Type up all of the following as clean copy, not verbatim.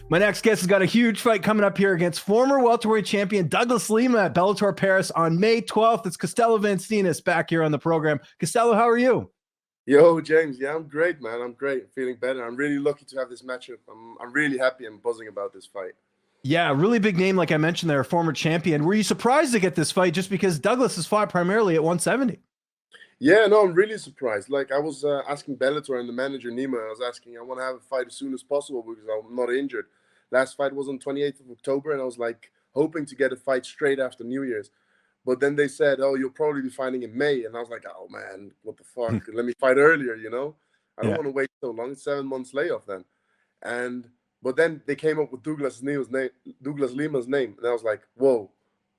My next guest has got a huge fight coming up here against former welterweight champion Douglas Lima at Bellator Paris on May 12th. It's Costello van Steenis back here on the program. Costello, how are you? Yo, James. Yeah, I'm great, man. I'm great. Feeling better. I'm really lucky to have this matchup. I'm really happy and buzzing about this fight. Yeah, really big name, like I mentioned there, a former champion. Were you surprised to get this fight just because Douglas has fought primarily at 170? Yeah, no, I'm really surprised. Like, I was asking Bellator and the manager, Nima, I was asking, I want to have a fight as soon as possible because I'm not injured. Last fight was on 28th of October, and I was, like, hoping to get a fight straight after New Year's. But then they said, oh, you'll probably be fighting in May. And I was like, oh, man, what the fuck? Let me fight earlier, you know? I don't want to wait so long. It's 7 months layoff then. But then they came up with Douglas Lima's name. And I was like, whoa,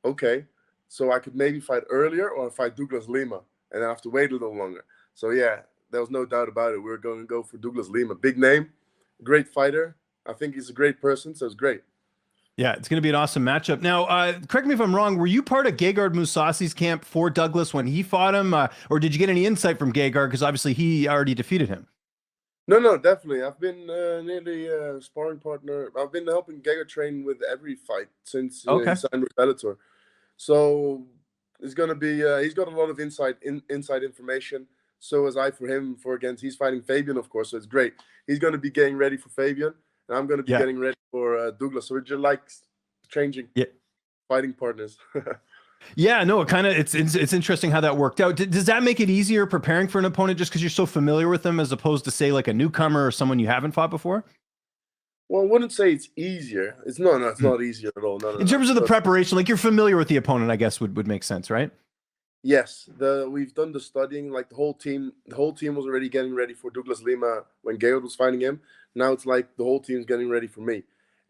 okay. So I could maybe fight earlier or fight Douglas Lima. And I have to wait a little longer. So, yeah, there was no doubt about it. We were going to go for Douglas Lima. Big name, great fighter. I think he's a great person, so it's great. Yeah, it's going to be an awesome matchup. Now, correct me if I'm wrong. Were you part of Gegard Mousasi's camp for Douglas when he fought him? Or did you get any insight from Gegard? Because obviously he already defeated him. No, definitely. I've been nearly a sparring partner. I've been helping Gegard train with every fight since he signed with Bellator. So it's going to be, he's got a lot of inside information. So as I for him, he's fighting Fabian, of course. So it's great. He's going to be getting ready for Fabian. And I'm going to be getting ready for Douglas. So we're just like changing fighting partners. Yeah, no, it's interesting how that worked out. Does that make it easier preparing for an opponent just because you're so familiar with them as opposed to, say, like a newcomer or someone you haven't fought before? Well, I wouldn't say it's easier. It's not easier at all. No, in terms of the preparation, like you're familiar with the opponent, I guess would make sense, right? Yes, we've done the studying. Like the whole team was already getting ready for Douglas Lima when Gegard was fighting him. Now it's like the whole team's getting ready for me,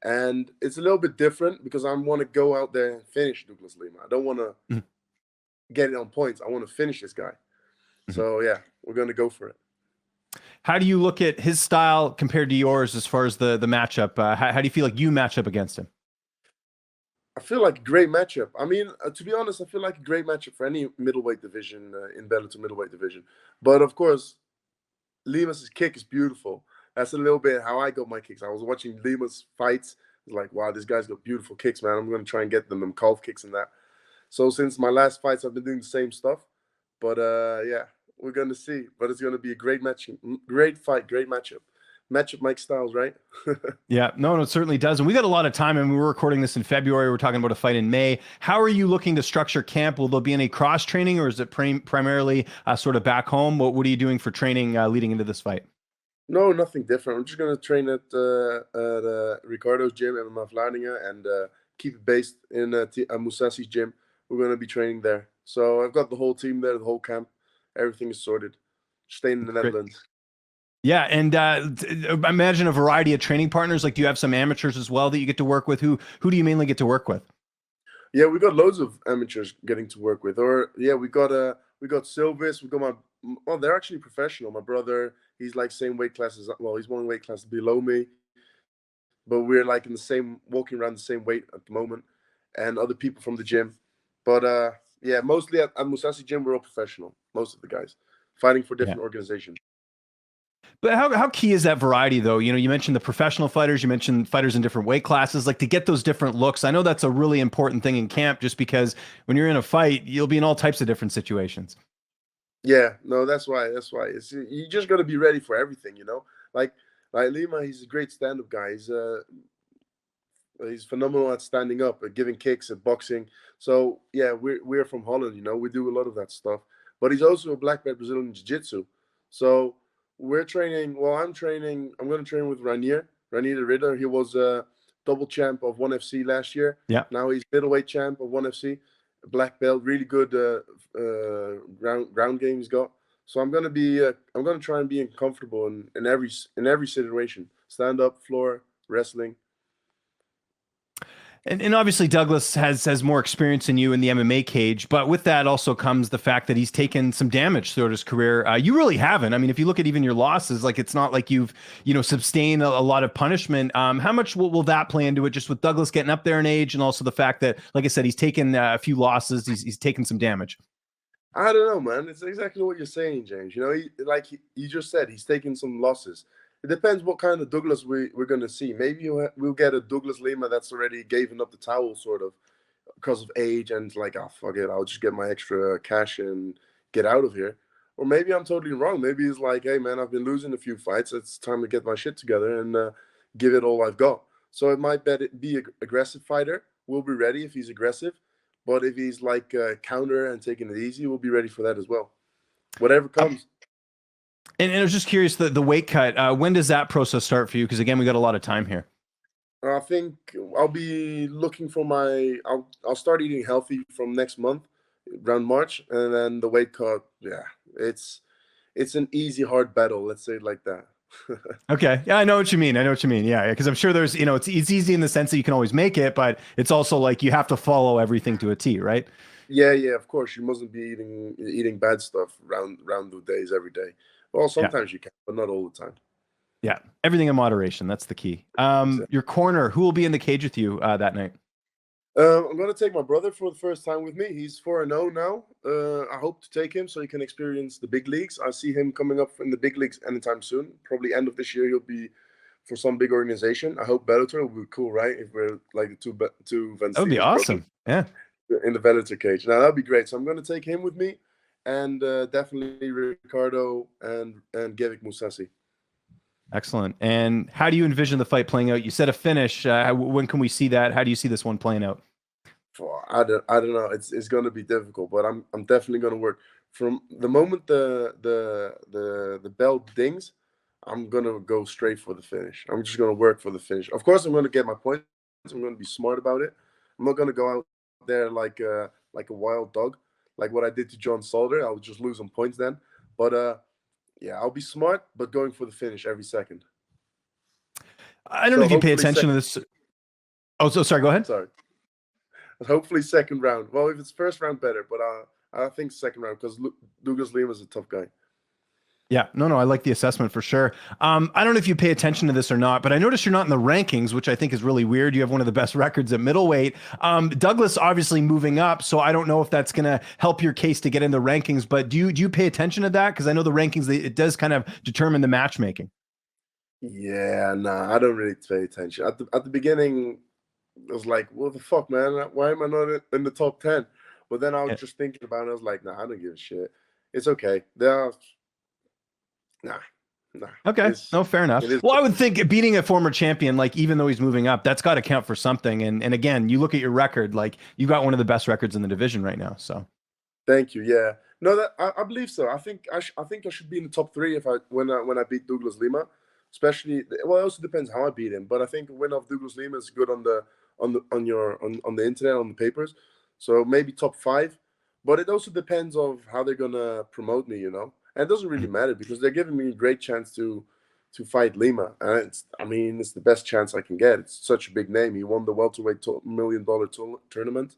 and it's a little bit different because I want to go out there and finish Douglas Lima. I don't want to get it on points. I want to finish this guy. So yeah, we're going to go for it. How do you look at his style compared to yours as far as the matchup? How do you feel like you match up against him? I feel like a great matchup. I mean, to be honest, I feel like a great matchup for any middleweight division in Bellator middleweight division. But of course, Lima's kick is beautiful. That's a little bit how I got my kicks. I was watching Lima's fights. I was like, wow, this guy's got beautiful kicks, man. I'm going to try and get them calf kicks and that. So since my last fights, I've been doing the same stuff. But yeah, we're going to see. But it's going to be a great match, great fight, great matchup. Matchup Mike Styles, right? Yeah, no, it certainly does. And we got a lot of time, and we were recording this in February. We're talking about a fight in May. How are you looking to structure camp? Will there be any cross training, or is it primarily sort of back home? What are you doing for training leading into this fight? No, nothing different. I'm just going to train at Ricardo's gym in Vlaardingen and keep it based in Mousasi's gym. We're going to be training there. So I've got the whole team there, the whole camp. Everything is sorted. Staying in the Netherlands. Yeah, and imagine a variety of training partners. Like, do you have some amateurs as well that you get to work with? Who do you mainly get to work with? Yeah, we got loads of amateurs getting to work with. Or yeah, we got Silvis. We got they're actually professional. My brother, he's like same weight class as he's one weight class below me, but we're like in the same, walking around the same weight at the moment, and other people from the gym. But yeah, mostly at Mousasi gym, we're all professional. Most of the guys fighting for different organizations. But how key is that variety, though? You know, you mentioned the professional fighters, you mentioned fighters in different weight classes, like to get those different looks. I know that's a really important thing in camp, just because when you're in a fight, you'll be in all types of different situations. Yeah, no, that's why. You just got to be ready for everything, you know. Like Lima, he's a great stand-up guy. He's phenomenal at standing up, at giving kicks, at boxing. So yeah, we're from Holland, you know. We do a lot of that stuff. But he's also a black belt Brazilian Jiu-Jitsu. So we're training. Well, I'm training. I'm going to train with Ranier the Ritter. He was a double champ of 1FC last year. Yeah. Now he's middleweight champ of 1FC. Black belt, really good ground game he's got. So I'm going to try and be comfortable in every situation. Stand up, floor, wrestling. And obviously Douglas has more experience than you in the MMA cage, but with that also comes the fact that he's taken some damage throughout his career. You really haven't. I mean, if you look at even your losses, like it's not like you've, sustained a lot of punishment. How much will that play into it, just with Douglas getting up there in age, and also the fact that, like I said, he's taken a few losses, he's taken some damage? I don't know, man. It's exactly what you're saying, James. You know, you just said he's taken some losses. it depends what kind of Douglas we're going to see. Maybe we'll get a Douglas Lima that's already given up the towel, sort of, because of age, and it's like, oh, fuck it, I'll just get my extra cash and get out of here. Or maybe I'm totally wrong. Maybe he's like, hey, man, I've been losing a few fights. It's time to get my shit together and give it all I've got. So it might be an aggressive fighter. We'll be ready if he's aggressive. But if he's like counter and taking it easy, we'll be ready for that as well. Whatever comes. And I was just curious, the weight cut, when does that process start for you? Because again, we got a lot of time here. I think I'll be looking for I'll start eating healthy from next month, around March, and then the weight cut. Yeah, it's an easy, hard battle. Let's say it like that. Okay. Yeah, I know what you mean. Yeah, because I'm sure there's, it's easy in the sense that you can always make it, but it's also like you have to follow everything to a T, right? Yeah, of course. You mustn't be eating bad stuff round the days every day. Well, sometimes you can, but not all the time. Yeah, everything in moderation. That's the key. Exactly. Your corner, who will be in the cage with you that night? I'm going to take my brother for the first time with me. He's 4-0 now. I hope to take him so he can experience the big leagues. I see him coming up in the big leagues anytime soon. Probably end of this year, he'll be for some big organization. I hope Bellator will be cool, right? If we're like the two Van That would be Steenis awesome. Yeah. in the Bellator cage. Now, that'd be great. So I'm going to take him with me, and definitely Ricardo and Gevik Mousasi. Excellent. And how do you envision the fight playing out? You said a finish. When can we see that? How do you see this one playing out? I don't know. It's going to be difficult, but I'm definitely going to work. From the moment the bell dings, I'm going to go straight for the finish. I'm just going to work for the finish. Of course, I'm going to get my points. I'm going to be smart about it. I'm not going to go out there like a wild dog, like what I did to John Salter. I'll just lose some points then. But yeah, I'll be smart, but going for the finish every second. I don't know if you pay attention to this. Oh, so sorry. Go ahead. Sorry. Hopefully second round. Well, if it's first round, better. But I think second round, because Douglas Lima is a tough guy. Yeah, no, I like the assessment for sure. I don't know if you pay attention to this or not, but I noticed you're not in the rankings, which I think is really weird. You have one of the best records at middleweight. Douglas obviously moving up, so I don't know if that's going to help your case to get in the rankings. But do you pay attention to that? Because I know the rankings, it does kind of determine the matchmaking. Yeah, nah, I don't really pay attention. At the beginning, I was like, what the fuck, man? Why am I not in the top 10? But then I was just thinking about it. I was like, nah, I don't give a shit. It's okay. Nah. Okay. No, fair enough. Well, I would think beating a former champion, like even though he's moving up, that's got to count for something. And again, you look at your record, like you got one of the best records in the division right now. So thank you. Yeah. No, that I believe so. I think I should be in the top 3 when I beat Douglas Lima. Especially, well, it also depends how I beat him. But I think a win of Douglas Lima is good on the internet, on the papers. So maybe top 5. But it also depends of how they're gonna promote me, And it doesn't really matter because they're giving me a great chance to fight Lima. And it's the best chance I can get. It's such a big name. He won the welterweight $1 million tournament.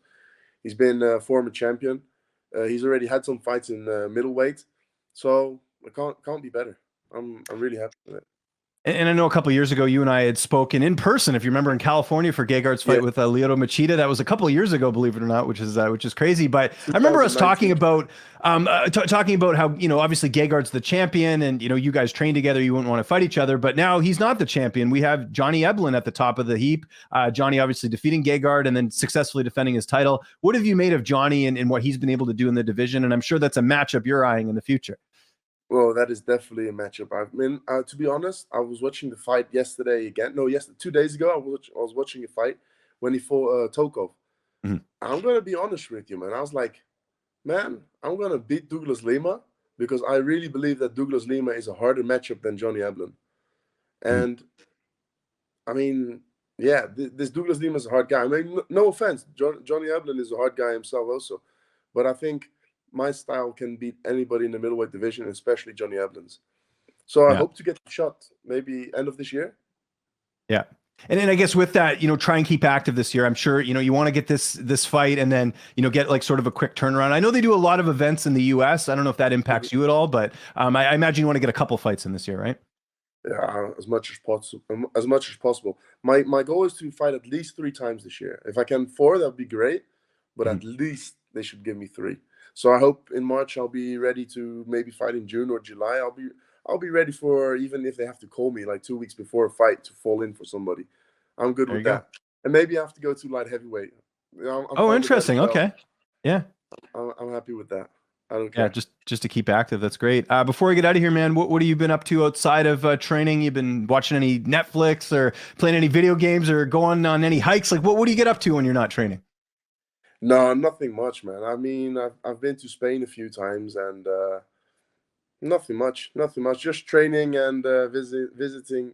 He's been a former champion. He's already had some fights in middleweight. So it can't be better. I'm really happy with it. And I know a couple of years ago, you and I had spoken in person, if you remember, in California for Gegard's fight with Lyoto Machida. That was a couple of years ago, believe it or not, which is crazy. But I remember us talking about how, obviously Gegard's the champion and, you guys train together. You wouldn't want to fight each other. But now he's not the champion. We have Johnny Eblen at the top of the heap. Johnny obviously defeating Gegard and then successfully defending his title. What have you made of Johnny and what he's been able to do in the division? And I'm sure that's a matchup you're eyeing in the future. Well, that is definitely a matchup. I mean, to be honest, I was watching the fight yesterday again. No, 2 days ago, I was watching a fight when he fought Tokov. Mm-hmm. I'm going to be honest with you, man. I was like, man, I'm going to beat Douglas Lima because I really believe that Douglas Lima is a harder matchup than Johnny Eblen. And, I mean, yeah, this Douglas Lima is a hard guy. I mean, no offense. Johnny Eblen is a hard guy himself also. But I think my style can beat anybody in the middleweight division, especially Johnny Eblen's. So I hope to get the shot maybe end of this year. Yeah. And then I guess with that, try and keep active this year. I'm sure, you want to get this fight and then, get like sort of a quick turnaround. I know they do a lot of events in the US. I don't know if that impacts you at all, but I imagine you want to get a couple fights in this year, right? Yeah, as much as possible. My goal is to fight at least 3 times this year. If I can 4, that'd be great. But at least they should give me 3. So I hope in March I'll be ready to maybe fight in June or July. I'll be ready for, even if they have to call me like 2 weeks before a fight to fall in for somebody. I'm good There with you go. that. And maybe I have to go to light heavyweight. I'm Oh, fine with that as interesting. well. Okay. Yeah. I'm happy with that. I don't Yeah, care. just to keep active. That's great. Before we get out of here, man, what have you been up to outside of training? You've been watching any Netflix or playing any video games or going on any hikes? Like, what do you get up to when you're not training? No, nothing much, man. I mean, I've been to Spain a few times, and nothing much, nothing much. Just training and visiting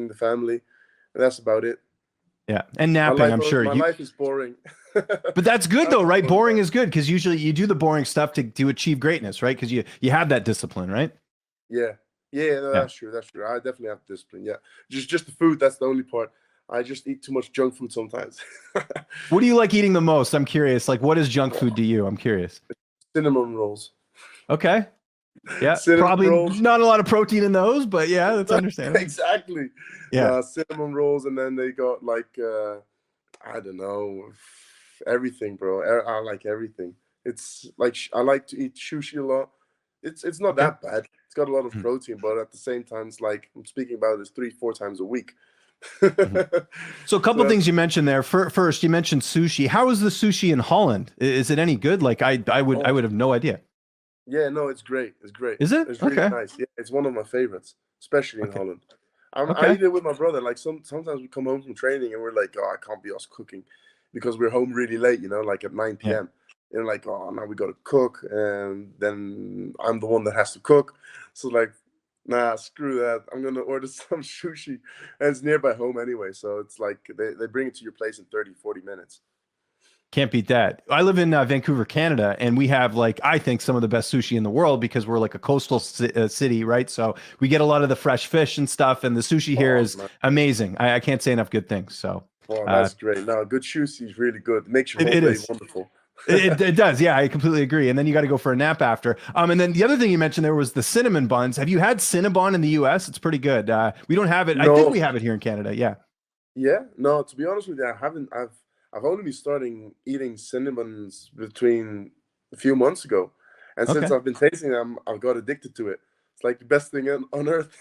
the family. And that's about it. Yeah, and napping. I'm sure My you. life is boring. But that's good Life though, is right? boring, Boring man. is good because usually you do the boring stuff to achieve greatness, right? Because you have that discipline, right? Yeah, yeah, no, Yeah. that's true. That's true. I definitely have discipline. Yeah, just the food. That's the only part. I just eat too much junk food sometimes. What do you like eating the most? I'm curious. Like, what is junk food to you? I'm curious. Cinnamon rolls. Okay. Yeah. Cinnamon Probably rolls. not a lot of protein in those, but yeah, that's understandable. Exactly. Yeah. Cinnamon rolls, and then they got like I don't know, everything, bro. I like everything. It's like I like to eat sushi a lot. It's not Okay. that bad. It's got a lot of Mhm. protein, but at the same time, it's like I'm speaking about this 3-4 times a week. Mhm. So a So couple that's things you mentioned there. First, you mentioned sushi. How is the sushi in Holland? Is it any good? Like I oh would have no idea. yeah, no, it's great. It's great. Is it? It's really Okay. nice. Yeah, it's one of my favorites, especially in Okay. Holland. I Okay. eat it with my brother. Like sometimes we come home from training and we're like, oh, I can't be us cooking because we're home really late, like at 9 Yeah. p.m. And like, oh, now we got to cook, and then I'm the one that has to cook. So like, nah, screw that. I'm gonna order some sushi, and it's nearby home anyway. So it's like they bring it to your place in 30-40 minutes. Can't beat that. I live in Vancouver, Canada, and we have like I think some of the best sushi in the world because we're like a coastal city, right? So we get a lot of the fresh fish and stuff, and the sushi here Oh is man, amazing. I can't say enough good things. So oh uh, that's great. No, good sushi is really good. It makes your whole it day is. wonderful. It does. Yeah, I completely agree. And then you got to go for a nap after. And then the other thing you mentioned there was the cinnamon buns. Have you had Cinnabon in the US? It's pretty good. We don't have it. I think No, we have it here in Canada. Yeah. yeah, no. To be honest with you, I haven't. I've only been starting eating cinnamons between a few months ago, and since Okay. I've been tasting them, I've got addicted to it. It's like the best thing on earth.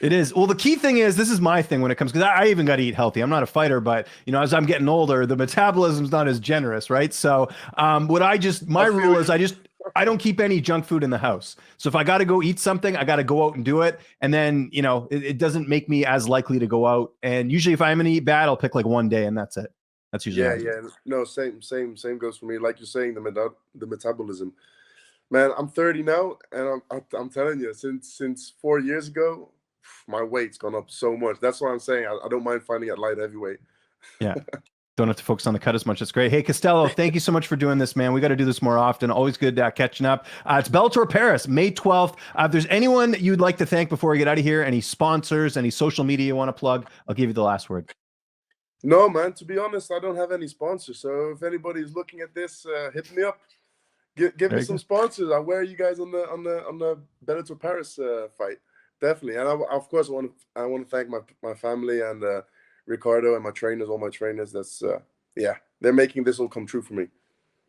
It is. Well, the key thing is this is my thing when it comes because I even got to eat healthy. I'm not a fighter, but as I'm getting older, the metabolism's not as generous, right? So, what my I feel rule is you. I don't keep any junk food in the house. So if I got to go eat something, I got to go out and do it, and then it doesn't make me as likely to go out. And usually, if I'm gonna eat bad, I'll pick like one day, and that's it. That's usually how Yeah, I do it. yeah. No, same goes for me. Like you're saying, the metabolism. Man, I'm 30 now, and I'm telling you, since 4 years ago, my weight's gone up so much. That's why I'm saying I don't mind finding at light heavyweight. Yeah. Don't have to focus on the cut as much. That's great. Hey, Costello, thank you so much for doing this, man. We got to do this more often. Always good catching up. It's Bellator Paris, May 12th. If there's anyone that you'd like to thank before we get out of here, any sponsors, any social media you want to plug, I'll give you the last word. No, man. To be honest, I don't have any sponsors. So if anybody's looking at this, hit me up. Give There me you some go. sponsors. I'll wear you guys on the Bellator Paris fight. Definitely. And of course I want to thank my family and Ricardo and my trainers, all my trainers. That's yeah, they're making this all come true for me.